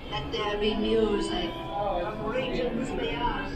Let there be music from regions beyond.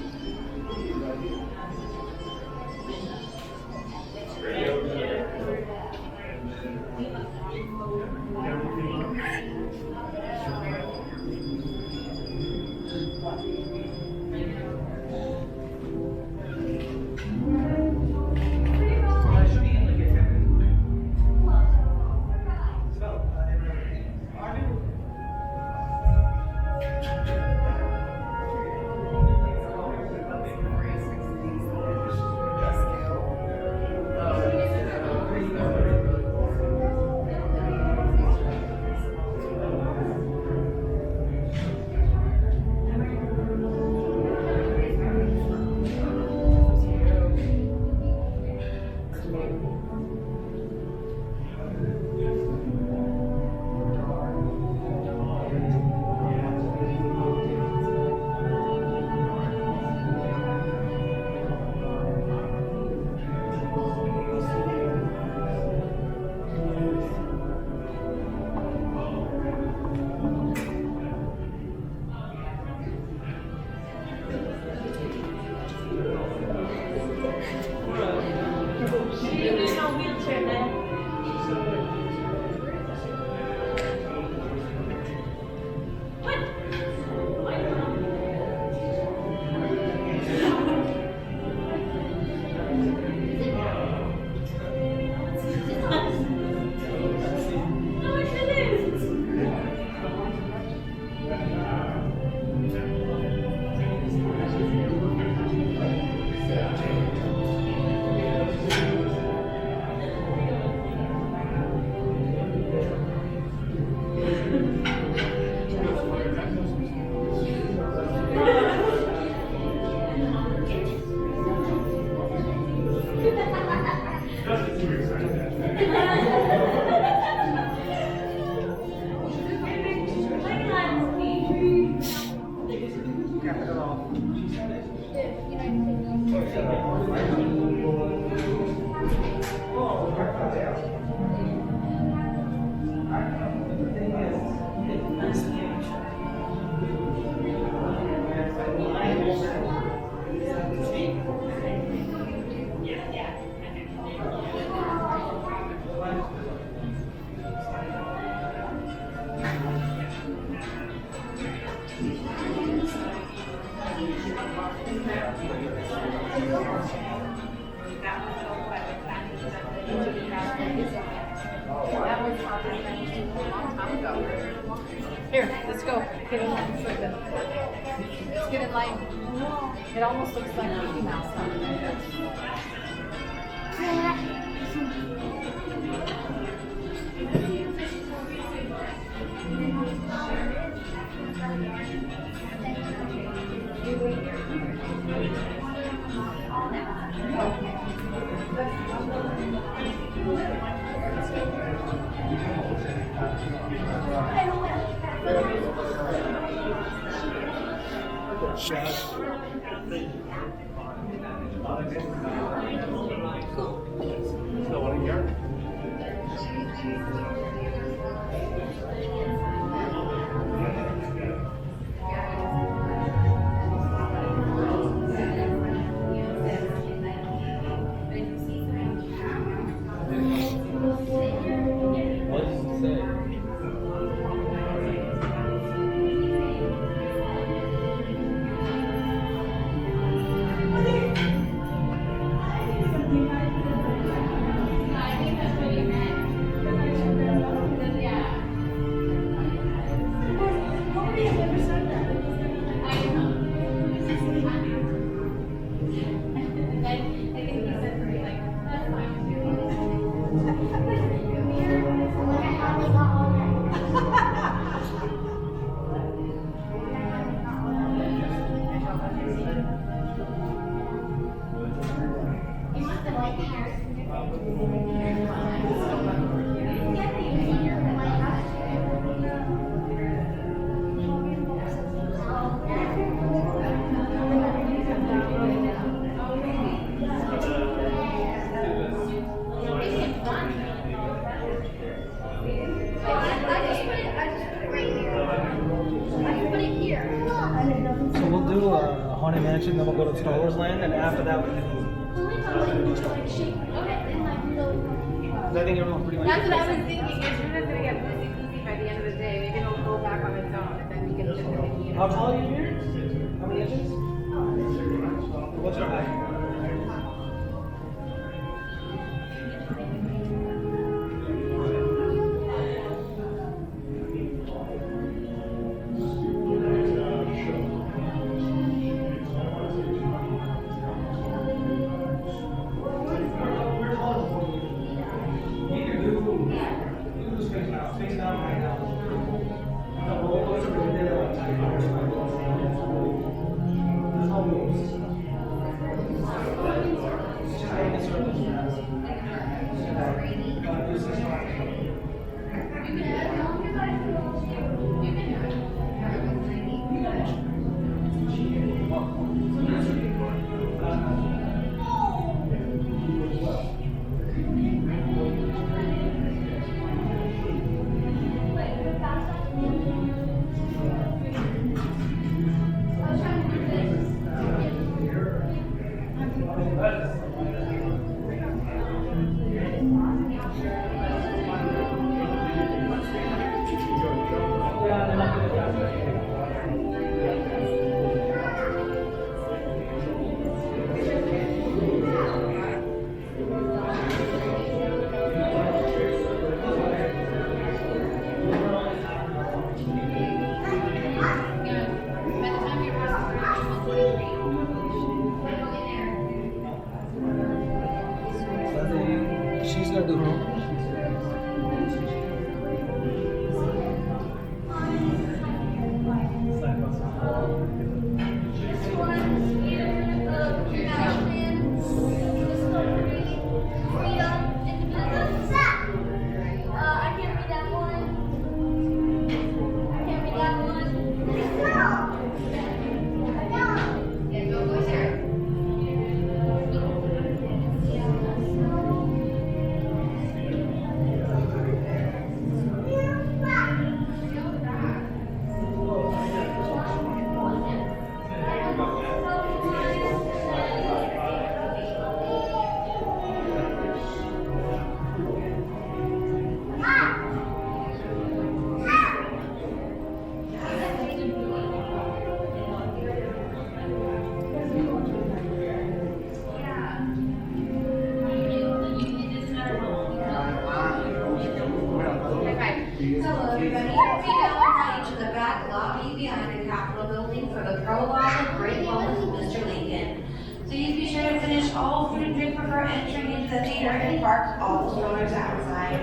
Here, let's go. Get in line. Let's get in line. It almost looks like Mickey Mouse. Huh? Still one here? What does it say? So we'll do a Haunted Mansion, then we'll go to Star Wars Land, and after that we can I think everyone's pretty much. That's what I was thinking. If you're not gonna get busy by the end of the day, maybe it'll go back on its own, and then we can just continue. How tall are you here? How many inches? What's your height? She's gonna do her own. Hello, everybody. We now invite you to the back lobby behind the Capitol building for the Prologue of Great Walls of Mr. Lincoln. Please be sure to finish all food and drink before entering into the theater and park all strollers outside.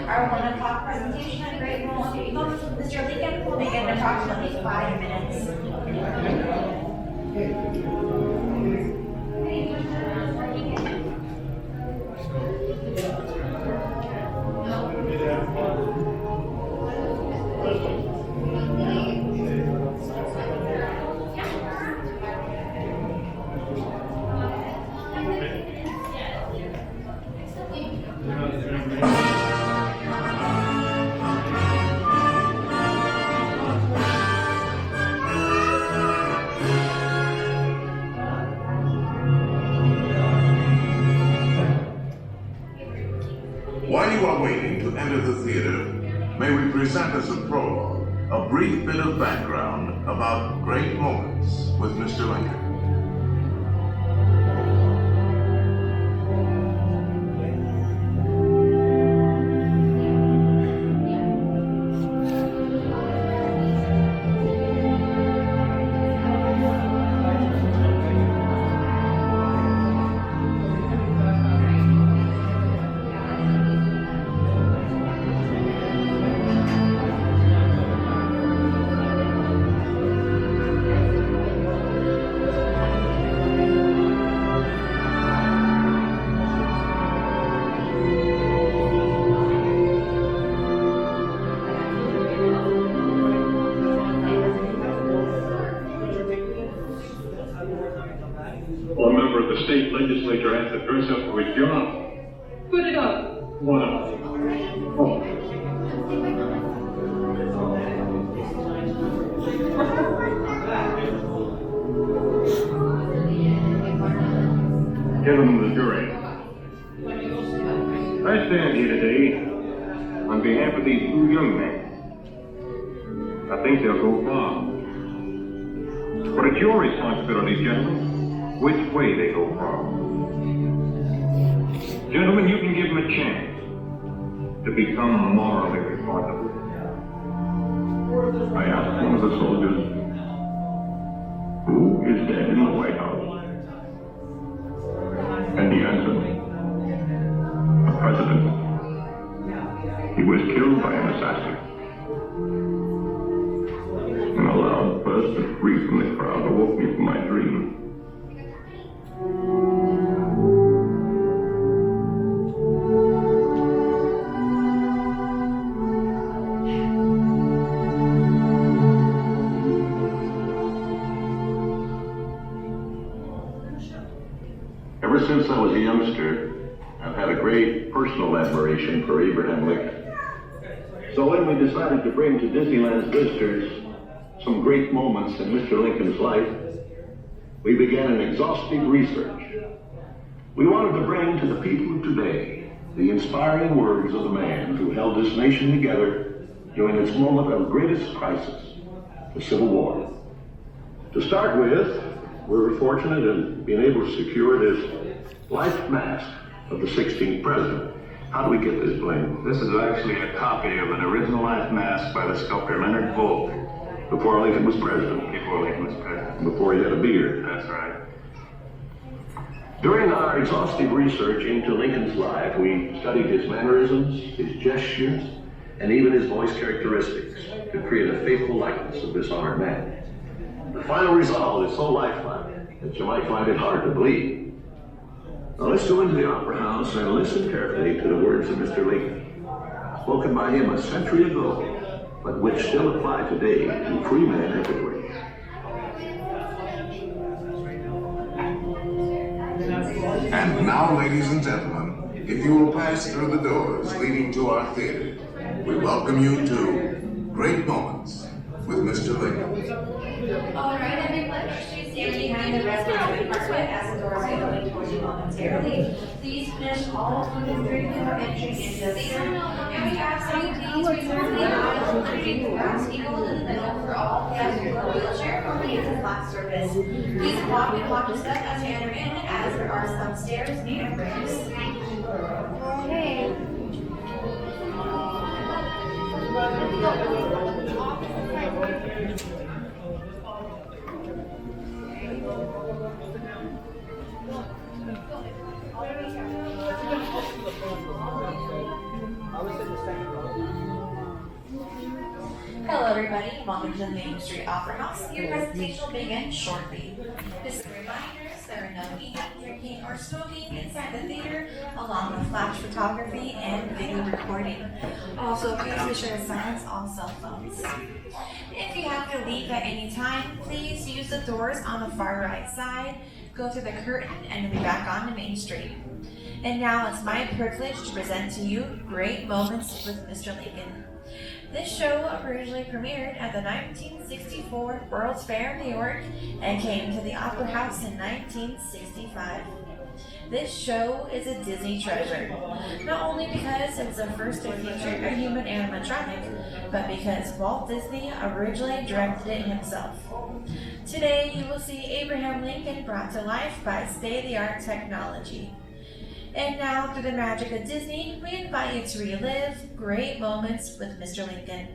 Our 1 o'clock presentation on Great Walls of Mr. Lincoln will begin in approximately 5 minutes. 5, may we present as a prologue a brief bit of background about great moments with Mr. Lincoln. A member of the state legislature has to dress up for his job. Put it up. What up? Oh. Gentlemen of the jury, I stand here today on behalf of these two young men. I think they'll go far. But it's your responsibility, gentlemen, which way they go from. Gentlemen, you can give them a chance to become morally responsible. I asked one of the soldiers, who is dead in the White House? And he answered, the president. He was killed by an assassin. And a loud burst of grief from the crowd awoke me from my dream. Ever since I was a youngster, I've had a great personal admiration for Abraham Lincoln. So when we decided to bring to Disneyland's visitors some great moments in Mr. Lincoln's life, we began an exhaustive research. We wanted to bring to the people of today the inspiring words of the man who held this nation together during its moment of greatest crisis, the Civil War. To start with, we were fortunate in being able to secure this life mask of the 16th president. How do we get this, Blaine? This is actually a copy of an original life mask by the sculptor Leonard Volk. Before Lincoln was president. Before Lincoln was president. Before he had a beard. That's right. During our exhaustive research into Lincoln's life, we studied his mannerisms, his gestures, and even his voice characteristics to create a faithful likeness of this honored man. The final result is so lifelike that you might find it hard to believe. Now let's go into the Opera House and listen carefully to the words of Mr. Lincoln, spoken by him a century ago, but which still apply today to free men everywhere. And now, ladies and gentlemen, if you will pass through the doors leading to our theater, we welcome you to Great Moments with Mr. Lincoln. All right, everyone, please stand behind the residence department as the doors are going towards you momentarily. Please finish all food and drink before entering into the theater. And we ask that you please reserve the aisle underneath the grass table in the middle for all guests who are wheelchair or use the flat surface. Please walk and walk your step as you enter in, as there are some stairs and ramps. Okay. Hello everybody, welcome to the Main Street Opera House. Your presentation will begin shortly. Just a reminder, there are no eating, drinking, or smoking inside the theater, along with flash photography and video recording. Also, please be sure to silence all cell phones. If you have to leave at any time, please use the doors on the far right side, go through the curtain, and you'll be back on to Main Street. And now it's my privilege to present to you Great Moments with Mr. Lincoln. This show originally premiered at the 1964 World's Fair in New York and came to the Opera House in 1965. This show is a Disney treasure, not only because it was the first to feature a human animatronic, but because Walt Disney originally directed it himself. Today, you will see Abraham Lincoln brought to life by state-of-the-art technology. And now, through the magic of Disney, we invite you to relive great moments with Mr. Lincoln.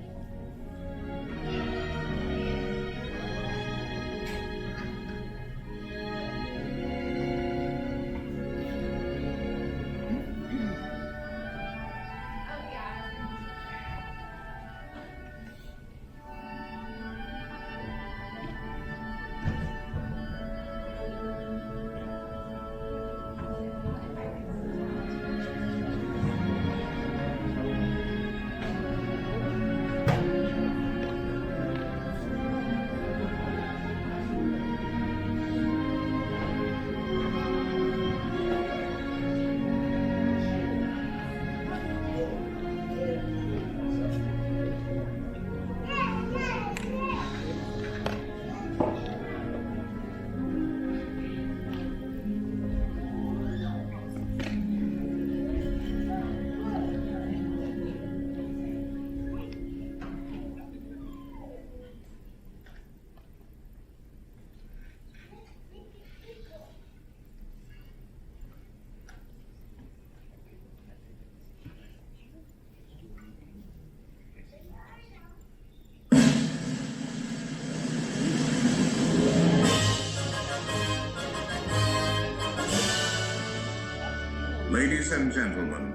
Ladies and gentlemen,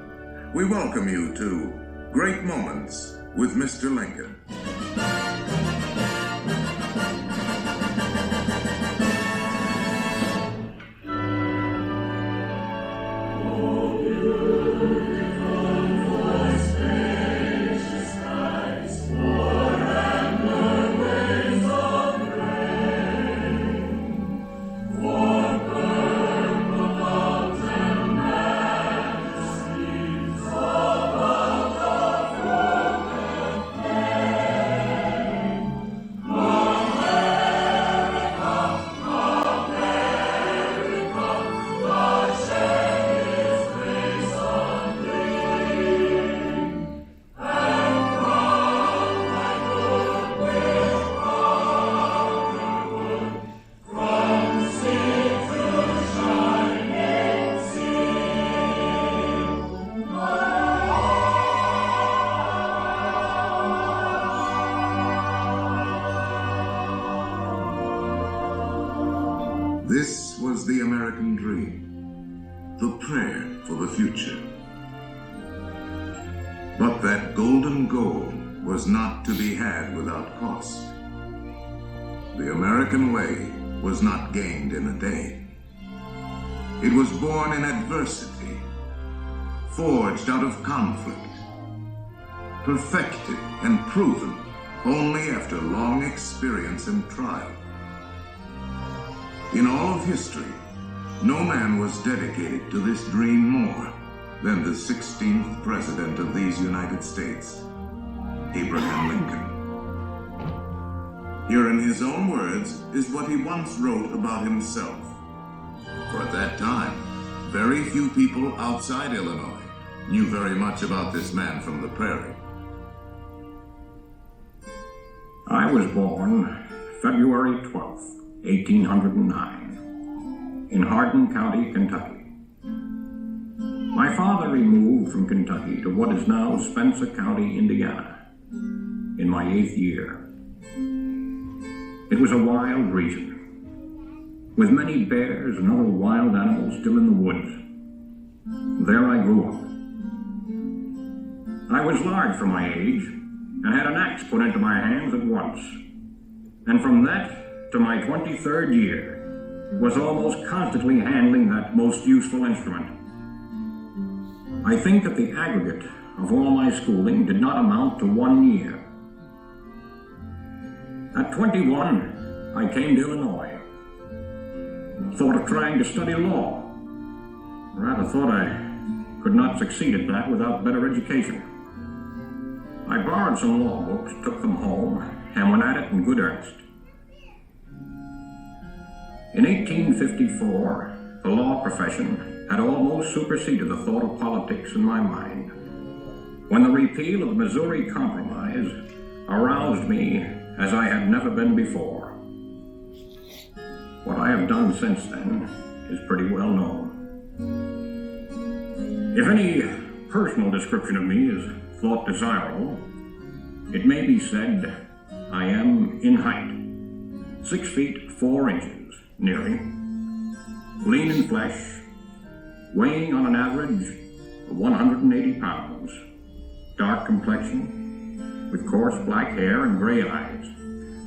we welcome you to Great Moments with Mr. Lincoln. This was the American dream, the prayer for the future. But that golden goal was not to be had without cost. The American way was not gained in a day. It was born in adversity, forged out of conflict, perfected and proven only after long experience and trial. In all of history, no man was dedicated to this dream more than the 16th President of these United States, Abraham Lincoln. Here in his own words is what he once wrote about himself. For at that time, very few people outside Illinois knew very much about this man from the prairie. I was born February 12th, 1809, in Hardin County, Kentucky. My father removed from Kentucky to what is now Spencer County, Indiana, in my 8th year. It was a wild region, with many bears and other wild animals still in the woods. There I grew up. I was large for my age, and had an axe put into my hands at once. And from that to my 23rd year, was almost constantly handling that most useful instrument. I think that the aggregate of all my schooling did not amount to 1 year. At 21, I came to Illinois. Thought of trying to study law. Rather thought I could not succeed at that without better education. I borrowed some law books, took them home, and went at it in good earnest. In 1854, the law profession had almost superseded the thought of politics in my mind, when the repeal of the Missouri Compromise aroused me as I had never been before. What I have done since then is pretty well known. If any personal description of me is thought desirable, it may be said I am in height, 6 feet 4 inches, nearly, lean in flesh, weighing on an average of 180 pounds, dark complexion, with coarse black hair and gray eyes,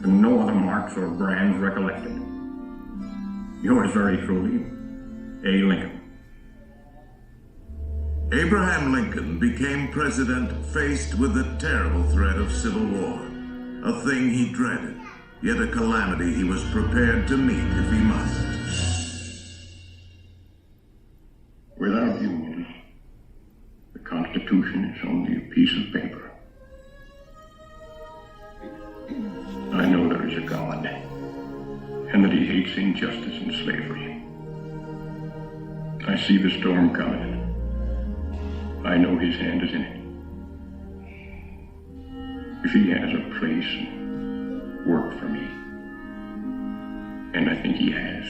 and no other marks or brands recollected. Yours very truly, A. Lincoln. Abraham Lincoln became president faced with the terrible threat of civil war, a thing he dreaded, yet a calamity he was prepared to meet if he must. Without union, the Constitution is only a piece of paper. I know there is a God, and that he hates injustice and slavery. I see the storm coming. I know his hand is in it. If he has a place and work for me, and I think he has,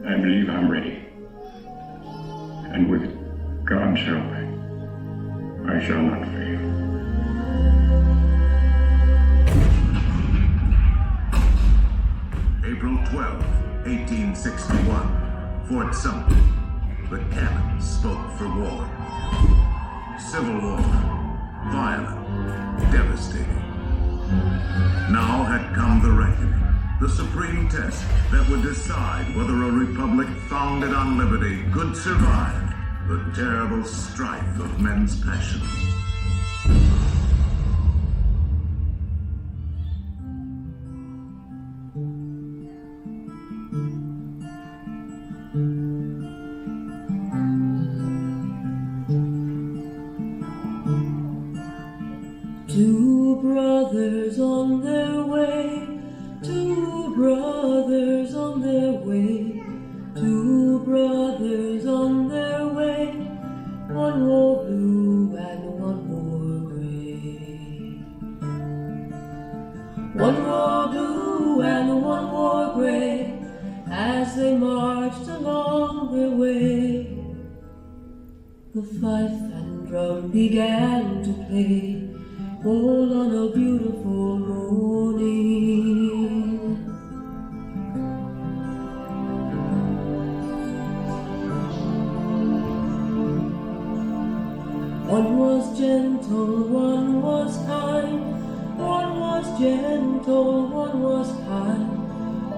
I believe I'm ready. And with God's help, I shall not fail. April 12, 1861, Fort Sumter. The cannon spoke for war. Civil war, violent, devastating. Now had come the reckoning, the supreme test that would decide whether a republic founded on liberty could survive the terrible strife of men's passions. Two brothers on their way, two brothers on their way, two brothers on their way, one wore blue and one wore gray. One wore blue and one wore gray, as they marched along their way. The fife and drum began to play, all on a beautiful morning. One was gentle, one was kind, one was gentle, one was kind.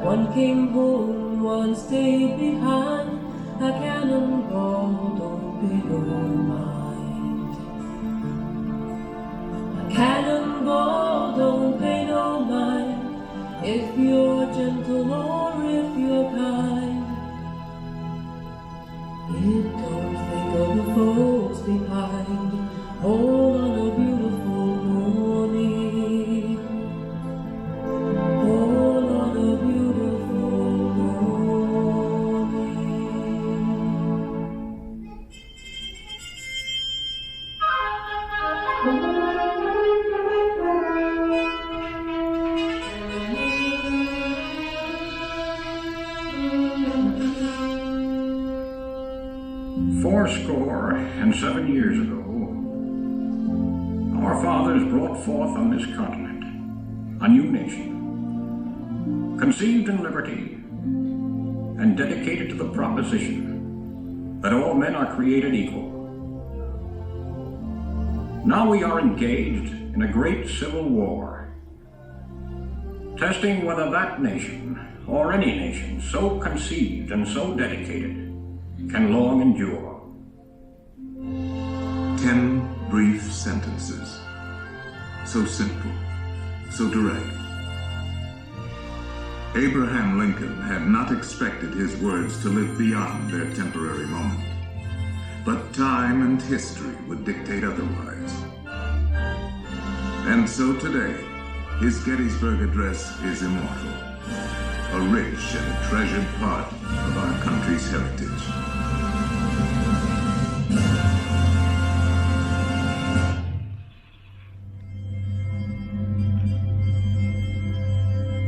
One came home, one stayed behind, a cannonball don't pay no mind. Cannonball don't pay no mind, if you're gentle or if you're kind. It don't think of the folks behind, hold on a beautiful morning. Hold on a beautiful morning. Fourscore and 7 years ago, our fathers brought forth on this continent a new nation, conceived in liberty and dedicated to the proposition that all men are created equal. Now we are engaged in a great civil war, testing whether that nation, or any nation so conceived and so dedicated, can long endure. 10 brief sentences. So simple, so direct. Abraham Lincoln had not expected his words to live beyond their temporary moment. But time and history would dictate otherwise. And so today, his Gettysburg Address is immortal. a rich and treasured part of our country's heritage.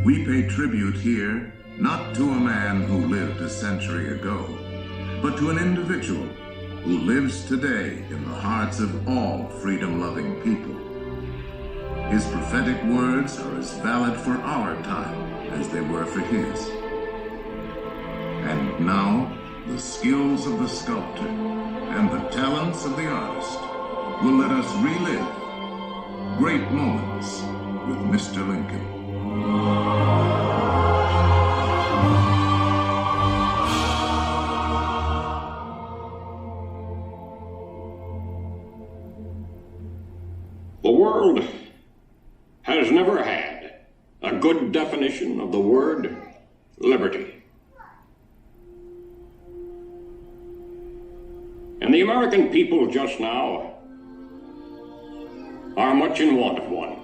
We pay tribute here not to a man who lived a century ago, but to an individual who lives today in the hearts of all freedom-loving people. His prophetic words are as valid for our time as they were for his. And now, the skills of the sculptor and the talents of the artist will let us relive great moments with Mr. Lincoln. The world has never had a good definition of the word liberty. And the American people just now are much in want of one.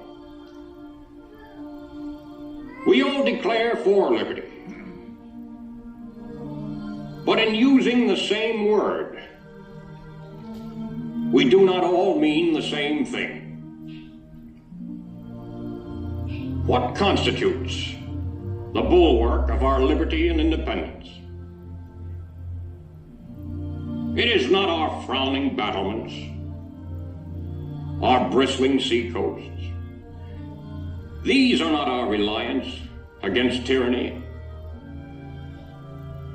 We all declare for liberty, but in using the same word, we do not all mean the same thing. What constitutes the bulwark of our liberty and independence? It is not our frowning battlements, our bristling seacoasts. These are not our reliance against tyranny.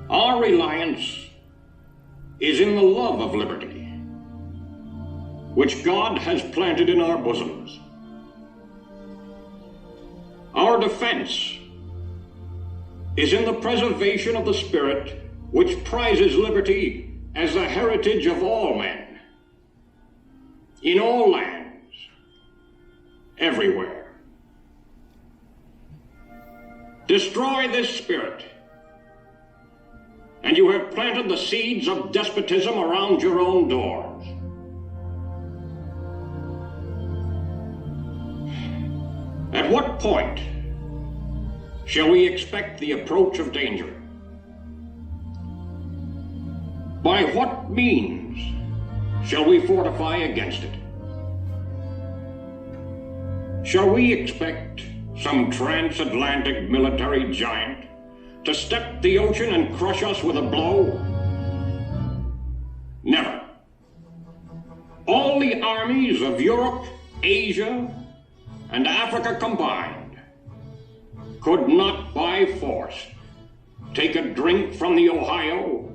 Our reliance is in the love of liberty, which God has planted in our bosoms. Our defense is in the preservation of the spirit which prizes liberty as the heritage of all men, in all lands, everywhere. Destroy this spirit, and you have planted the seeds of despotism around your own doors. At what point shall we expect the approach of danger? By what means shall we fortify against it? Shall we expect some transatlantic military giant to step the ocean and crush us with a blow? Never. All the armies of Europe, Asia, and Africa combined could not by force take a drink from the Ohio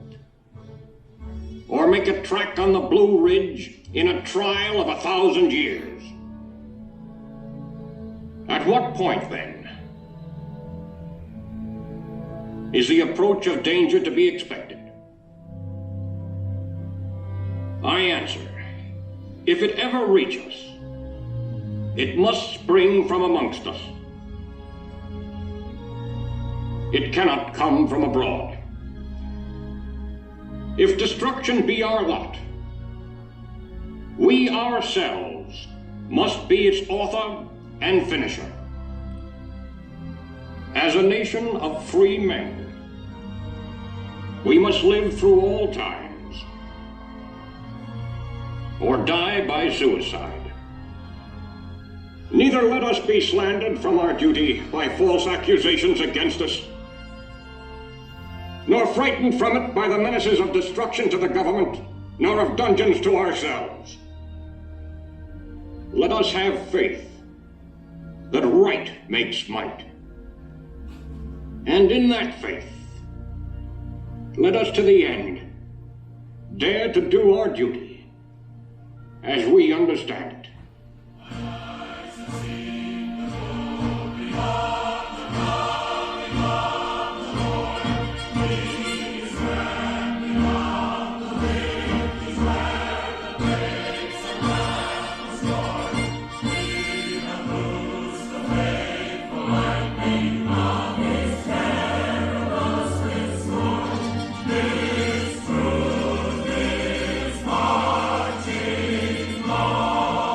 or make a track on the Blue Ridge in a trial of 1,000 years. At what point, then, is the approach of danger to be expected? I answer, if it ever reach us, it must spring from amongst us. It cannot come from abroad. If destruction be our lot, we ourselves must be its author and finisher. As a nation of free men, we must live through all times, or die by suicide. Neither let us be slandered from our duty by false accusations against us, nor frightened from it by the menaces of destruction to the government, nor of dungeons to ourselves. Let us have faith that right makes might. And in that faith, let us to the end dare to do our duty as we understand it. This marching law.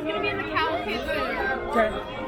gonna be in the Cow Center. Okay.